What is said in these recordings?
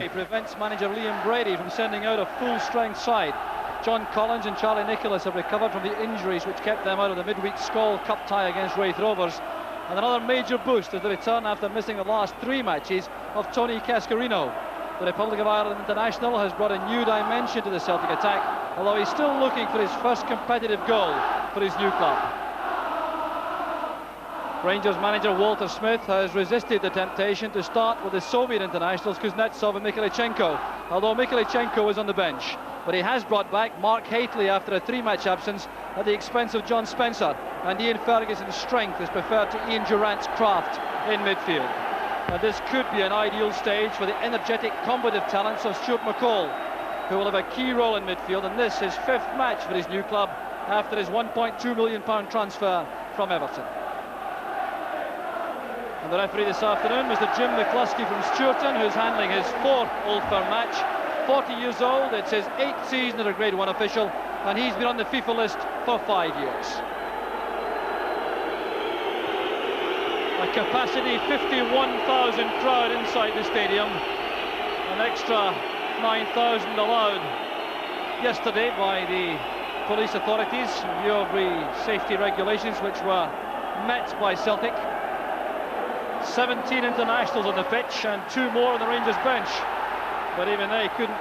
injury prevents manager Liam Brady from sending out a full-strength side. John Collins and Charlie Nicholas have recovered from the injuries which kept them out of the midweek Skol Cup tie against Wraith Rovers. And another major boost is the return after missing the last 3 matches of Tony Cascarino. The Republic of Ireland international has brought a new dimension to the Celtic attack, although he's still looking for his first competitive goal for his new club. Rangers manager Walter Smith has resisted the temptation to start with the Soviet internationals Kuznetsov and Mikhailichenko, although Mikhailichenko is on the bench. But he has brought back Mark Haitley after a 3-match absence at the expense of John Spencer, and Ian Ferguson's strength is preferred to Ian Durrant's craft in midfield. And this could be an ideal stage for the energetic, combative talents of Stuart McCall, who will have a key role in midfield, and this his 5th match for his new club after his £1.2 million transfer from Everton. And the referee this afternoon, Mr. Jim McCluskey from Stewarton, who's handling his 4th Old Firm match. 40 years old, it's his 8th season as a Grade 1 official, and he's been on the FIFA list for 5 years. A capacity 51,000 crowd inside the stadium, an extra 9,000 allowed yesterday by the police authorities in view of the safety regulations which were met by Celtic. 17 internationals on the pitch and 2 more on the Rangers bench, but even they couldn't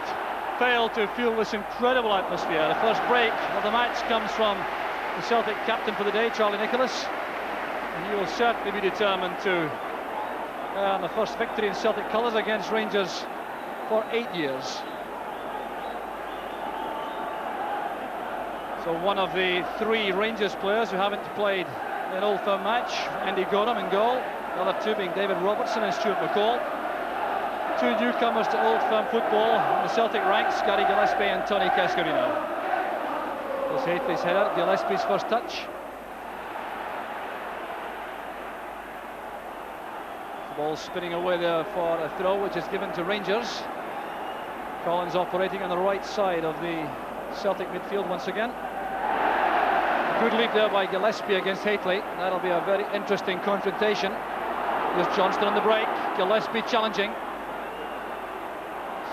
fail to feel this incredible atmosphere. The first break of the match comes from the Celtic captain for the day, Charlie Nicholas, and he will certainly be determined to earn the first victory in Celtic colours against Rangers for 8 years. So one of the 3 Rangers players who haven't played an Old Firm match, Andy Gorham in goal, the other 2 being David Robertson and Stuart McCall. 2 newcomers to Old Firm football in the Celtic ranks, Gary Gillespie and Tony Cascarino. There's Haitley's header, Gillespie's first touch. The ball spinning away there for a throw, which is given to Rangers. Collins operating on the right side of the Celtic midfield once again. A good lead there by Gillespie against Haitley. That'll be a very interesting confrontation. Here's Johnston on the break, Gillespie challenging.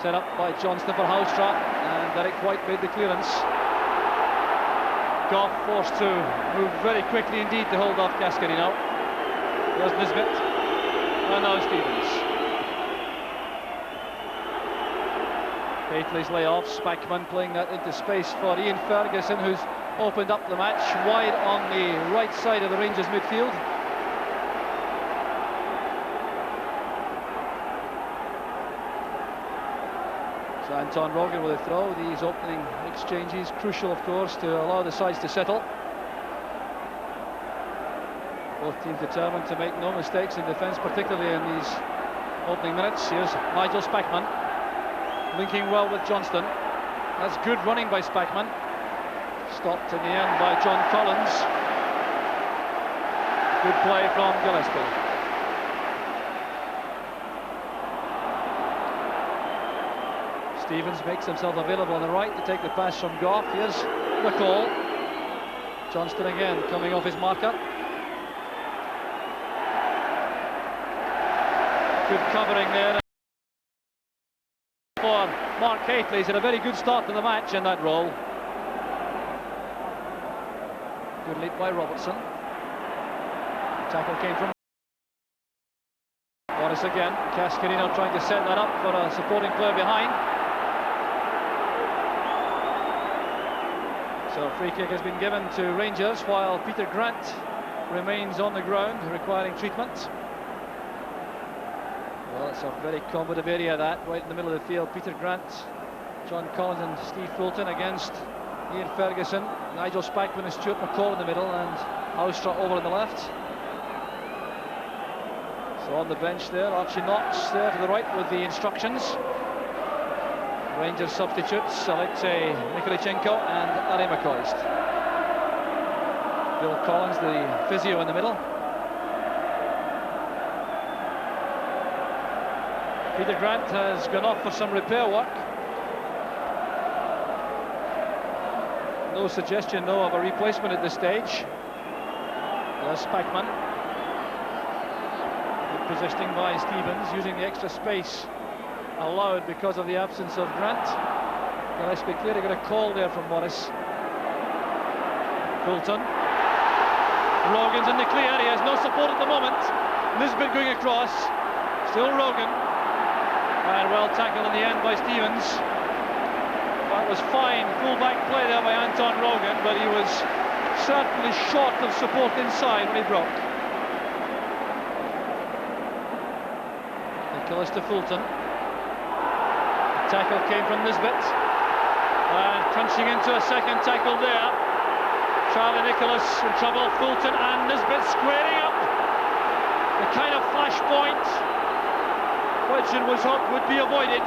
Set up by Johnston for Houstra, and Derek White made the clearance. Goff forced to move very quickly indeed to hold off Cascarino. There's Nisbet, and now Stevens. Haitley's layoff, Spackman playing that into space for Ian Ferguson, who's opened up the match wide on the right side of the Rangers midfield. So Anton Rogan with a throw. These opening exchanges crucial, of course, to allow the sides to settle. Both teams determined to make no mistakes in defence, particularly in these opening minutes. Here's Nigel Spackman linking well with Johnston. That's good running by Spackman. Stopped in the end by John Collins. Good play from Gillespie. Stevens makes himself available on the right to take the pass from Goff. Here's McCall. Johnston again coming off his marker. Good covering there for Mark Haitley. He's had a very good start to the match in that role. Good lead by Robertson. Tackle came from Morris again. Cascarino trying to set that up for a supporting player behind. So free kick has been given to Rangers while Peter Grant remains on the ground requiring treatment. Well, it's a very combative area, that, right in the middle of the field. Peter Grant, John Collins and Steve Fulton against Ian Ferguson, Nigel Spackman and Stuart McCall in the middle, and Houstra over on the left. So on the bench there, Archie Knox there to the right with the instructions. Rangers substitutes, Alexei Mikhailichenko and Ari McCoist. Bill Collins, the physio, in the middle. Peter Grant has gone off for some repair work. No suggestion, though, of a replacement at this stage. There's Spackman. Good positioning by Stevens, using the extra space allowed because of the absence of Grant. Gillespie clearly got a call there from Morris. Fulton. Rogan's in the clear, he has no support at the moment. Nisbet going across, still Rogan. And well tackled in the end by Stevens. That was fine full-back play there by Anton Rogan, but he was certainly short of support inside when he broke. Nicholas to Fulton. The tackle came from Nisbet. And crunching into a second tackle there. Charlie Nicholas in trouble. Fulton and Nisbet squaring up. The kind of flashpoint which it was hoped would be avoided.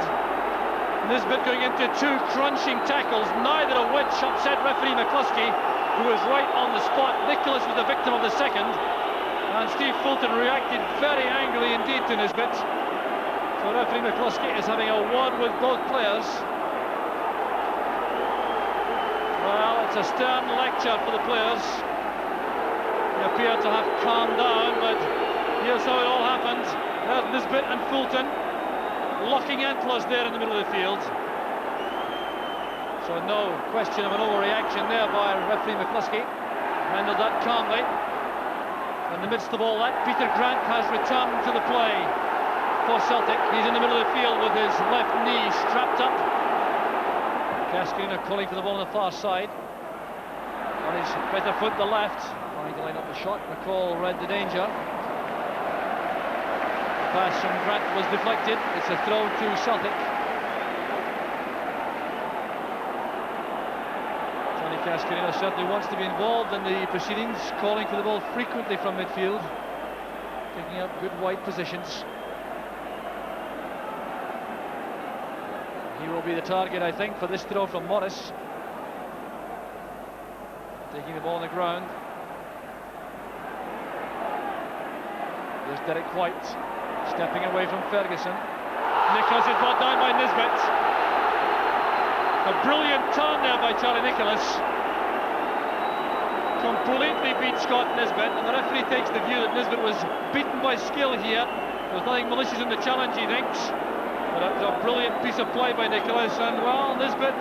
Nisbet going into two crunching tackles, neither of which upset referee McCluskey, who was right on the spot. Nicholas was the victim of the second, and Steve Fulton reacted very angrily indeed to Nisbet. So referee McCluskey is having a word with both players. Well, it's a stern lecture for the players. They appear to have calmed down, but here's how it all happened. There's Nisbet and Fulton locking antlers there in the middle of the field. So no question of an overreaction there by referee McCluskey. Handled that calmly. In the midst of all that, Peter Grant has returned to the play for Celtic. He's in the middle of the field with his left knee strapped up. Cascarino calling for the ball on the far side. On his better foot, the left. Trying to line up the shot. McCall read the danger. The pass from Grant was deflected. It's a throw to Celtic. Johnny Cascarino certainly wants to be involved in the proceedings, calling for the ball frequently from midfield, picking up good wide positions. He will be the target, I think, for this throw from Morris. Taking the ball on the ground. Here's Derek White, stepping away from Ferguson. Nicholas is brought down by Nisbet. A brilliant turn there by Charlie Nicholas. Completely beat Scott Nisbet, and the referee takes the view that Nisbet was beaten by skill here. There was nothing malicious in the challenge, he thinks. But it was a brilliant piece of play by Nicholas, and well, Nisbet,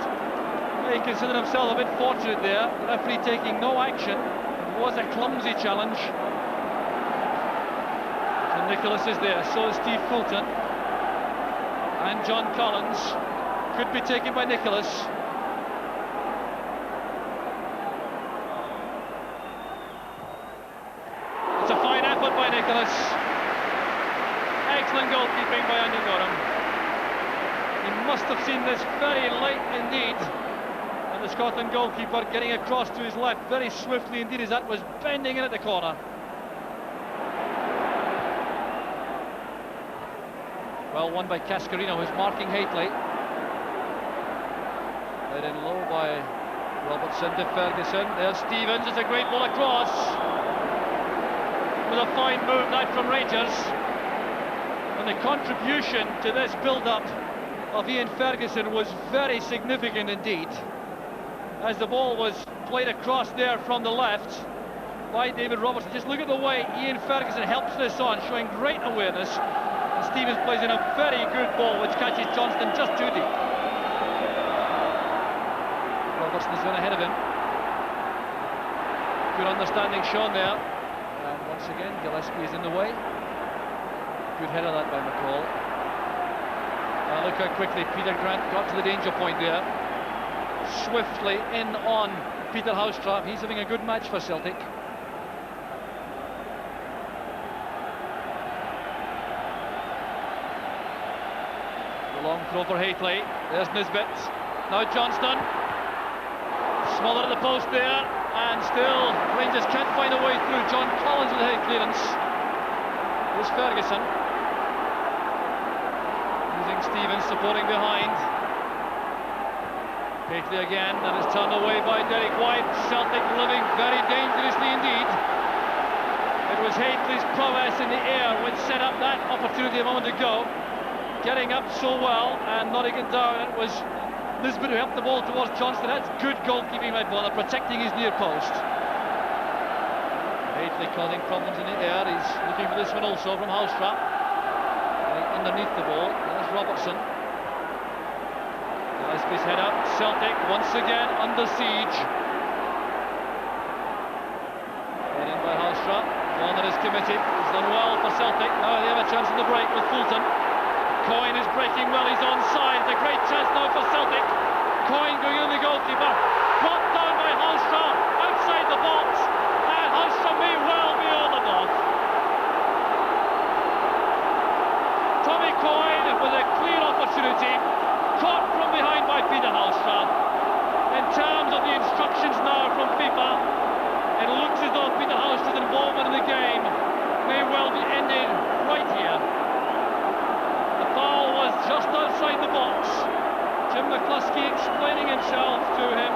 he considered himself a bit fortunate there. The referee taking no action. It was a clumsy challenge. So Nicholas is there, so is Steve Fulton. And John Collins. Could be taken by Nicholas. It's a fine effort by Nicholas. Excellent goalkeeping by Andy Gorham. He must have seen this very late indeed, and the Scotland goalkeeper getting across to his left very swiftly indeed as that was bending in at the corner. Well won by Cascarino, who's marking Haitley. Led in low by Robertson to Ferguson. There's Stevens, it's a great ball across. With a fine move now from Rangers. And the contribution to this build-up of Ian Ferguson was very significant indeed, as the ball was played across there from the left by David Robertson. Just look at the way Ian Ferguson helps this on, showing great awareness, and Stevens plays in a very good ball which catches Johnston just too deep. Robertson's gone ahead of him. Good understanding shown there, and once again Gillespie is in the way. Good header that by McCall. Look how quickly Peter Grant got to the danger point there. Swiftly in on Peter Housetrap. He's having a good match for Celtic. The long throw for Haitley. There's Nisbet. Now Johnston. Smaller at the post there. And still Rangers can't find a way through. John Collins with a head clearance. Here's Ferguson. Stevens supporting behind. Haitley again, that is turned away by Derek White. Celtic living very dangerously indeed. It was Haitley's prowess in the air which set up that opportunity a moment ago. Getting up so well and nodding it down. It was Nisbet who helped the ball towards Johnston. That's good goalkeeping by Bonner, protecting his near post. Haitley causing problems in the air. He's looking for this one also from Housetrap. Underneath the ball, there's Robertson. Gillespie's head up. Celtic once again under siege. Head in by Hallström. One that is committed. He's done well for Celtic. Now they have a chance in the break with Fulton. Coyne is breaking well. He's onside. It's a great chance now for Celtic. Coyne going in the goalkeeper. Brought down by Hallström. Outside the box. And Hallström may well be on the ball. Tommy Coyne with a clear opportunity. Caught from behind by Peter Hallström. In terms of the instructions now from FIFA, it looks as though Peter Hallström's involvement in the game may well be ended right here. The foul was just outside the box. Jim McCluskey explaining himself to him.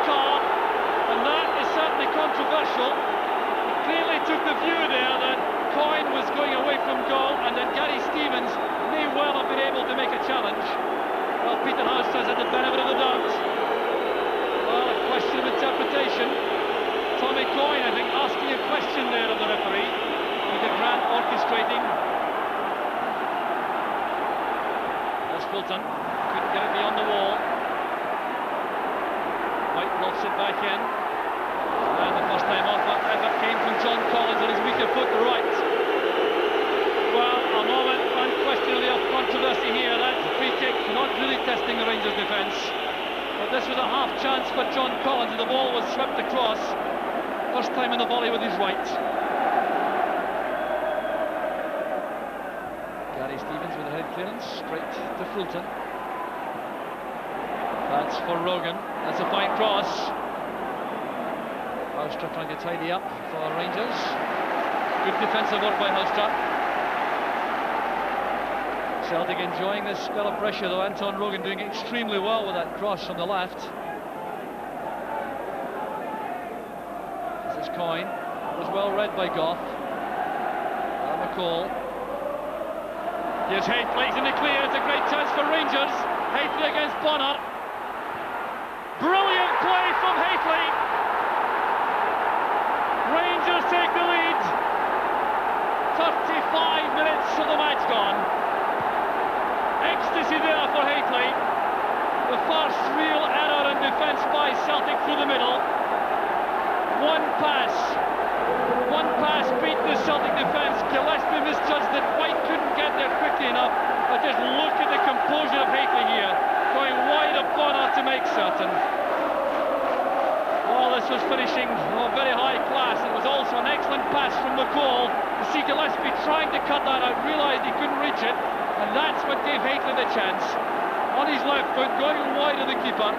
Card, and that is certainly controversial. He clearly took the view there that Coyne was going away from goal and that Gary Stevens may well have been able to make a challenge. Well, Peter Hallström had the benefit of the doubt. Well, a question of interpretation. Tommy Coyne, I think, asking a question there of the referee. Peter Grant orchestrating. There's Fulton. Couldn't get it beyond the wall. White blocks it back in. And the first time off that effort came from John Collins on his weaker foot, the right. Well, a moment unquestionably of controversy here. That's a free kick, not really testing the Rangers' defence. But this was a half chance for John Collins, and the ball was swept across. First time in the volley with his right. Gary Stevens with a head clearance, straight to Fulton. That's for Rogan. That's a fine cross. Hallström trying to tidy up for Rangers. Good defensive work by Hallström. Celtic enjoying this spell of pressure, though. Anton Rogan doing extremely well with that cross from the left. This is Coyne. It was well read by Goff. McCall. Here's Haythwaite, he's in the clear. It's a great chance for Rangers. Haythwaite against Bonner. Brilliant play from Haythwaite. Rangers take the lead. 35 minutes of the match gone. Ecstasy there for Haythwaite. The first real error in defence by Celtic through the middle. One pass beat the Celtic defence. Gillespie misjudged it. White couldn't get there quickly enough. But just look at the composure of Haythwaite here, going wide of Bonner to make certain. Well, this was finishing very high class. It was also an excellent pass from McCall. You see Gillespie trying to cut that out, realised he couldn't reach it, and that's what gave Haythwaite the chance. On his left foot, going wide of the keeper,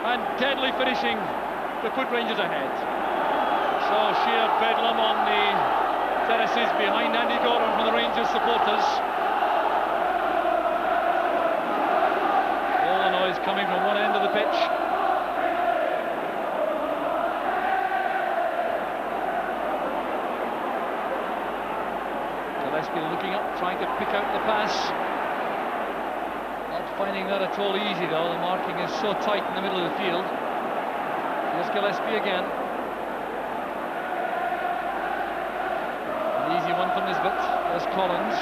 and deadly finishing to put Rangers ahead. So sheer bedlam on the terraces behind Andy Gordon from the Rangers supporters. All the noise coming from one end of the pitch. Gillespie looking up, trying to pick out the pass. Not finding that at all easy, though. The marking is so tight in the middle of the field. Here's Gillespie again. An easy one from Nisbet. There's Collins.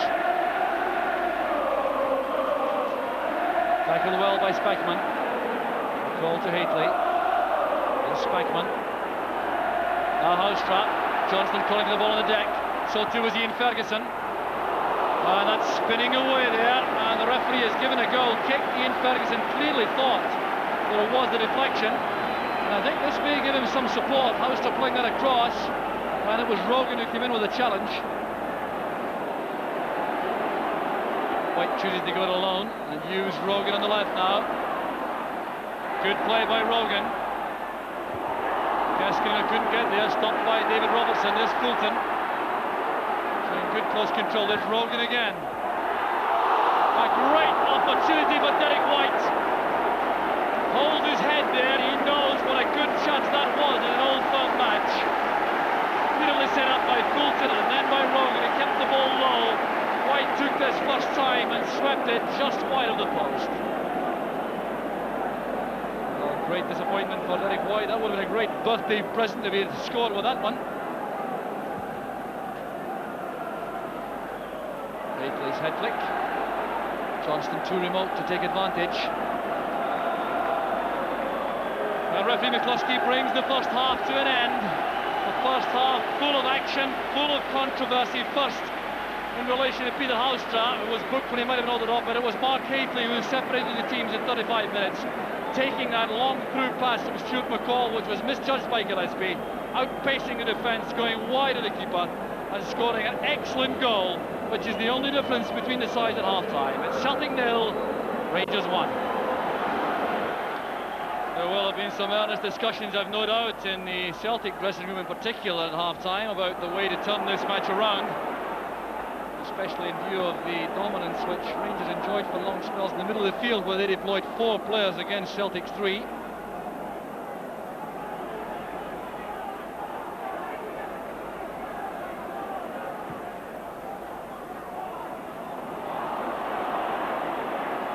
Tackled well by Spackman. Call to Haythwaite. There's Spackman. Now Hallström. Johnston calling for the ball on the deck. So too was Ian Ferguson. And that's spinning away there. And the referee has given a goal kick. Ian Ferguson clearly thought that it was the deflection. And I think this may give him some support. Hallström playing that across. And it was Rogan who came in with a challenge. White chooses to go it alone and use Rogan on the left now. Good play by Rogan. Keskinen couldn't get there, stopped by David Robertson. There's Fulton. Showing good close control. There's Rogan again. A great opportunity for Derek White. Holds his head there. He knows what a good chance that was in an Old Firm match. Beautifully set up by Fulton and then by Rogan. He kept the ball low. White took this first time and swept it just wide of the post. Well, great disappointment for Derek White. That would have been a great birthday present if he had scored with that one. Haythwaite's head flick. Johnston too remote to take advantage. And referee McCluskey brings the first half to an end. The first half full of action, full of controversy. First, in relation to Peter Halstra, who was booked when he might have nodded off, but it was Mark Hateley who separated the teams in 35 minutes, taking that long through pass from Stuart McCall, which was misjudged by Gillespie, outpacing the defence, going wide of the keeper, and scoring an excellent goal, which is the only difference between the sides at half-time. It's Celtic 0, Rangers 1. There will have been some earnest discussions, I've no doubt, in the Celtic dressing room in particular at half-time about the way to turn this match around, especially in view of the dominance which Rangers enjoyed for long spells in the middle of the field, where they deployed 4 players against Celtic's 3.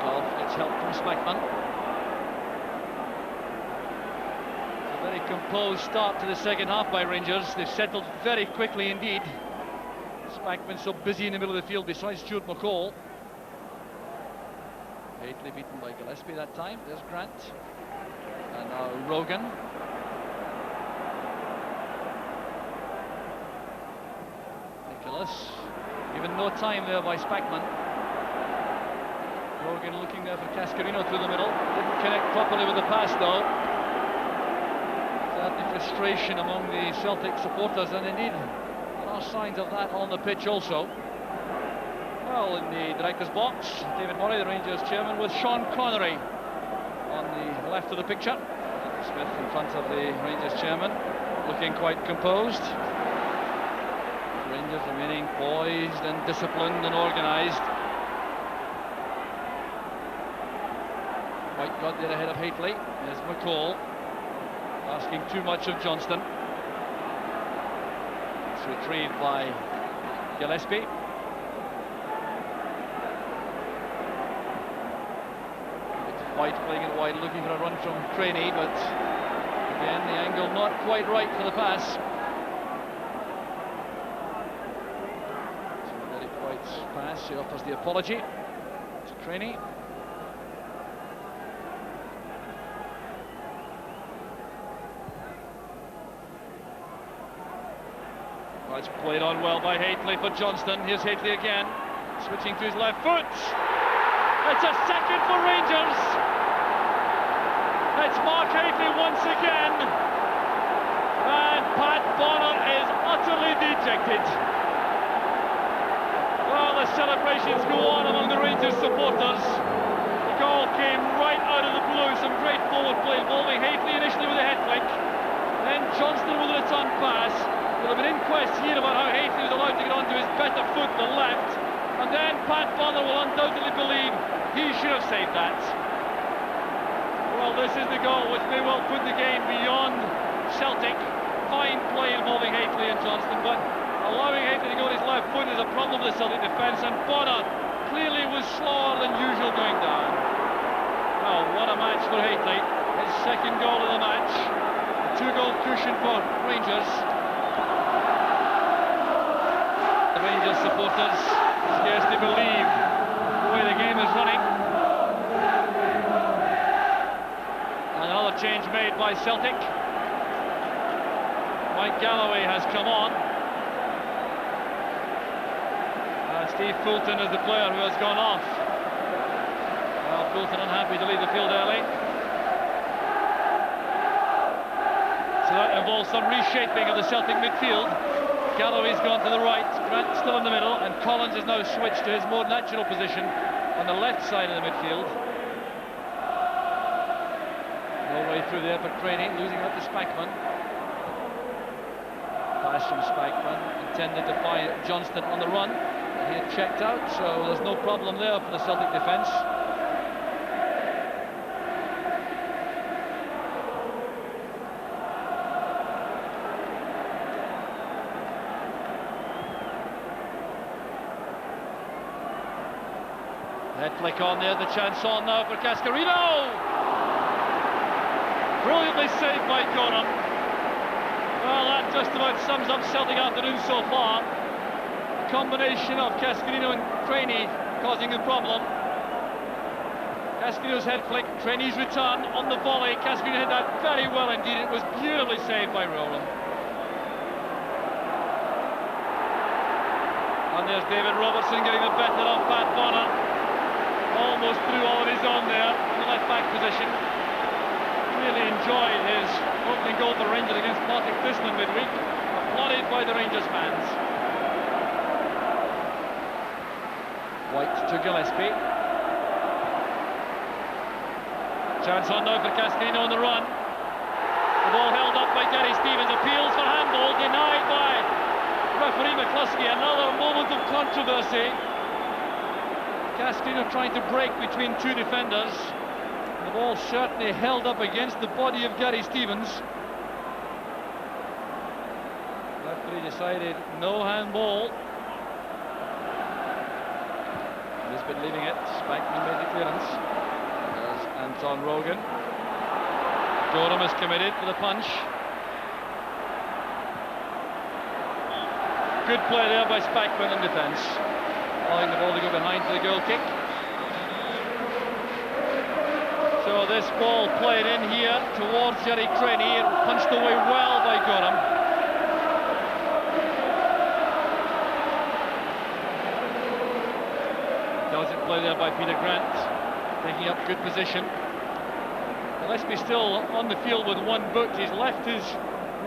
Golf gets help from Spackman. A very composed start to the second half by Rangers. They've settled very quickly indeed. Spackman so busy in the middle of the field besides Stuart McCall. Hateley beaten by Gillespie that time. There's Grant. And now Rogan. Nicholas. Given no time there by Spackman. Rogan looking there for Cascarino through the middle. Didn't connect properly with the pass though. Certainly frustration among the Celtic supporters, and indeed signs of that on the pitch also. Well, in the director's box, David Murray, the Rangers chairman, with Sean Connery on the left of the picture. Andy Smith in front of the Rangers chairman, looking quite composed. Rangers remaining poised and disciplined and organised. White got there ahead of Hateley. There's McCall asking too much of Johnston. Retrieved by Gillespie. White playing it wide, looking for a run from Craney, but again the angle not quite right for the pass. So very White's pass, he offers the apology to Craney. It's played on well by Hateley for Johnston. Here's Hateley again, switching to his left foot. It's a second for Rangers. It's Mark Hateley once again. And Pat Bonner is utterly dejected. Well, the celebrations go on among the Rangers supporters. The goal came right out of the blue. Some great forward play involving Hateley initially with a head flick. Then Johnston with a return pass. There'll have been inquests here about how Hateley was allowed to get onto his better foot than left, and then Pat Bonner will undoubtedly believe he should have saved that. Well, this is the goal which may well put the game beyond Celtic. Fine play involving Hateley and Johnston, but allowing Hateley to go on his left foot is a problem with the Celtic defence, and Bonner clearly was slower than usual going down. Oh, what a match for Hateley. His second goal of the match. A 2-goal cushion for Rangers. Rangers supporters scarcely believe the way the game is running. And another change made by Celtic. Mike Galloway has come on. Steve Fulton is the player who has gone off. Well, Fulton unhappy to leave the field early. So that involves some reshaping of the Celtic midfield. Galloway's gone to the right, Grant still in the middle, and Collins has now switched to his more natural position on the left side of the midfield. No way through there for Craney, losing out to Spackman. Pass from Spackman, intended to find Johnston on the run. He had checked out, so there's no problem there for the Celtic defence. Head flick on there, the chance on now for Cascarino! Brilliantly saved by Conan. Well, that just about sums up Celtic afternoon so far. A combination of Cascarino and Craney causing the problem. Cascarino's head flick, Trainee's return on the volley. Cascarino hit that very well indeed. It was beautifully saved by Rowland. And there's David Robertson getting the better of Pat Bonner. Almost through all of his own there in the left back position. Really enjoyed his opening goal for Rangers against Celtic Thistle midweek. Applauded by the Rangers fans. White to Gillespie. Chance on now for Cascarino on the run. The ball held up by Gary Stevens. Appeals for handball, denied by referee McCluskey. Another moment of controversy. Cascarino trying to break between two defenders. The ball certainly held up against the body of Gary Stevens. Referee decided no handball. Lisbon leaving it. Spackman made the clearance. Anton Rogan. Gorham is committed for the punch. Good play there by Spackman in defence. Allowing the ball to go behind for the goal kick. So this ball played in here towards Jerry Trainee. It punched away well by Gorham. Doesn't play there by Peter Grant. Taking up good position. Gillespie still on the field with one boot. He's left his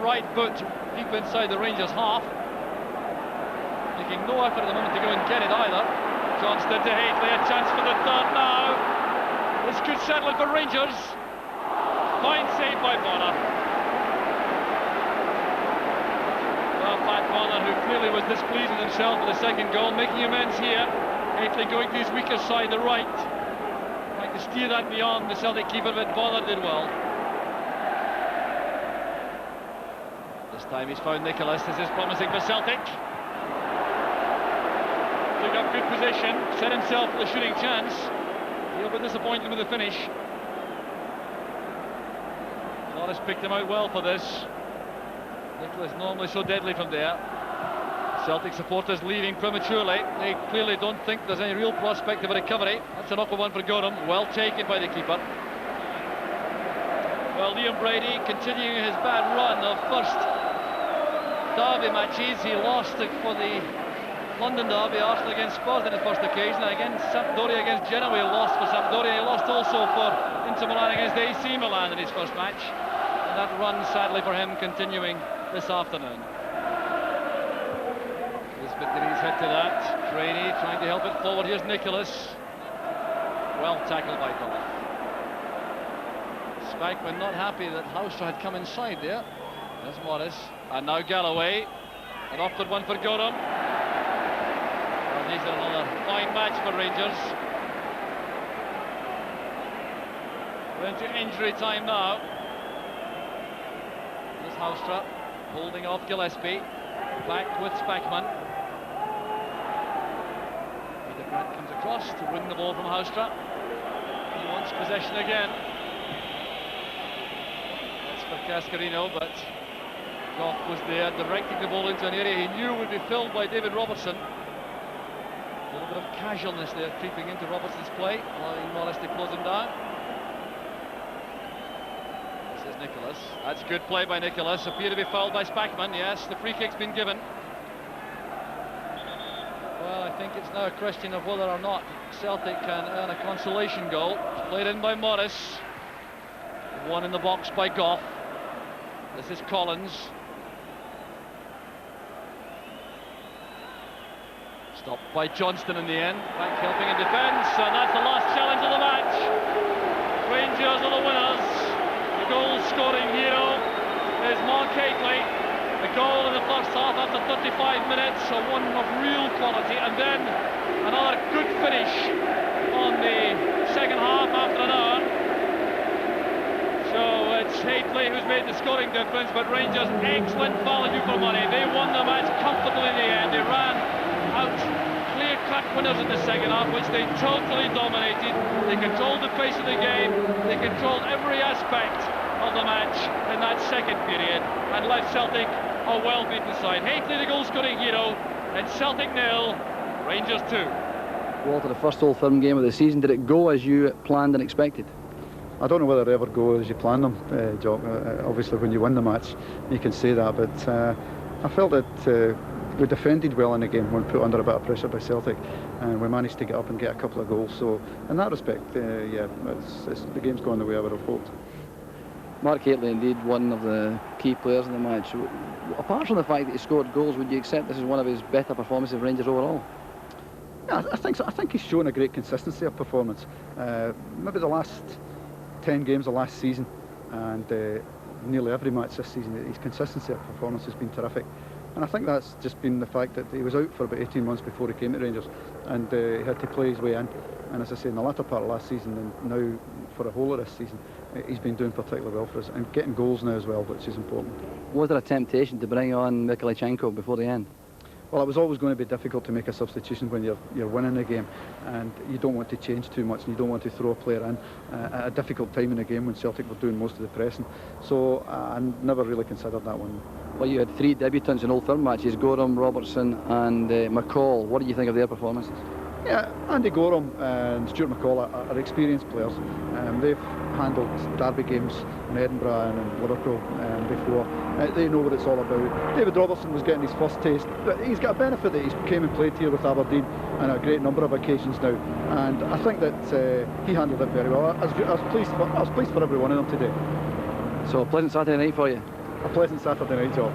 right boot deep inside the Rangers half. Making no effort at the moment to go and get it either. Johnston to Haitley, a chance for the third now. This could settle it for Rangers. Fine save by Bonner. Well, Pat Bonner, who clearly was displeased with himself for the second goal, making amends here. Haitley going to his weaker side, the right. To steer that beyond the Celtic keeper, but Bonner did well. This time he's found Nicholas. This is promising for Celtic. Took up good position, set himself with a shooting chance. He'll be disappointed with the finish. Norris picked him out well for this. Nicholas normally so deadly from there. Celtic supporters leaving prematurely. They clearly don't think there's any real prospect of a recovery. That's an awkward one for Gorham. Well taken by the keeper. Well, Liam Brady continuing his bad run of first derby matches. He lost for the London derby, Arsenal against Spurs in his first occasion. And against Sampdoria against Genoa, he lost for Sampdoria. He lost also for Inter Milan against AC Milan in his first match. And that run, sadly for him, continuing this afternoon. Getting his head to that. Trainee trying to help it forward. Here's Nicholas. Well tackled by Goff. Spackman not happy that Haustra had come inside there. There's Morris. And now Galloway. An awkward one for Gorham. Well, these are another fine match for Rangers. We're into injury time now. There's Haustra holding off Gillespie. Back with Spackman. Grant comes across to win the ball from Haustra. He wants possession again. That's for Cascarino, but Goff was there, directing the ball into an area he knew would be filled by David Robertson. A little bit of casualness there creeping into Robertson's play, allowing Morris to close him down. This is Nicholas. That's good play by Nicholas. Appear to be fouled by Spackman. Yes, the free kick's been given. Well, I think it's now a question of whether or not Celtic can earn a consolation goal. It's played in by Morris. One in the box by Goff. This is Collins. Stopped by Johnston in the end. Back helping in defence, and that's the last challenge of the match. Rangers are the winners. The goal-scoring hero is Mark Haitley. The goal in the first half after 35 minutes, so one of real quality, and then another good finish on the second half after an hour. So it's Haitley who's made the scoring difference, but Rangers excellent value for money. They won the match comfortably in the end. They ran out clear-cut winners in the second half, which they totally dominated. They controlled the pace of the game. They controlled every aspect of the match in that second period and left Celtic a well-beaten side. Haitley the goal-scoring hero, and Celtic 0, Rangers 2. Walter, the first Old Firm game of the season, did it go as you planned and expected? I don't know whether they ever go as you plan them, Jock. Obviously when you win the match you can say that, but I felt that we defended well in the game when put under a bit of pressure by Celtic, and we managed to get up and get a couple of goals. So in that respect, yeah, the game's gone the way I would have hoped. Mark Hateley, indeed one of the key players in the match. Apart from the fact that he scored goals, would you accept this is one of his better performances of Rangers overall? Yeah, I think so. I think he's shown a great consistency of performance. Maybe the last 10 games of last season and nearly every match this season, his consistency of performance has been terrific. And I think that's just been the fact that he was out for about 18 months before he came to Rangers, and he had to play his way in. And as I say, in the latter part of last season and now for the whole of this season, he's been doing particularly well for us and getting goals now as well, which is important. Was there a temptation to bring on Mykolichenko before the end? Well, it was always going to be difficult to make a substitution when you're winning the game, and you don't want to change too much, and you don't want to throw a player in at a difficult time in the game when Celtic were doing most of the pressing. So I never really considered that one. Well, you had 3 debutants in Old Firm matches: Gorham, Robertson and McCall. What did you think of their performances? Yeah, Andy Gorham and Stuart McCall are experienced players. They've handled derby games in Edinburgh and in Liverpool before. They know what it's all about. David Robertson was getting his first taste, but he's got a benefit that he's came and played here with Aberdeen on a great number of occasions now, and I think that he handled it very well. I was pleased for every one of them today. So a pleasant Saturday night for you. A pleasant Saturday night, John.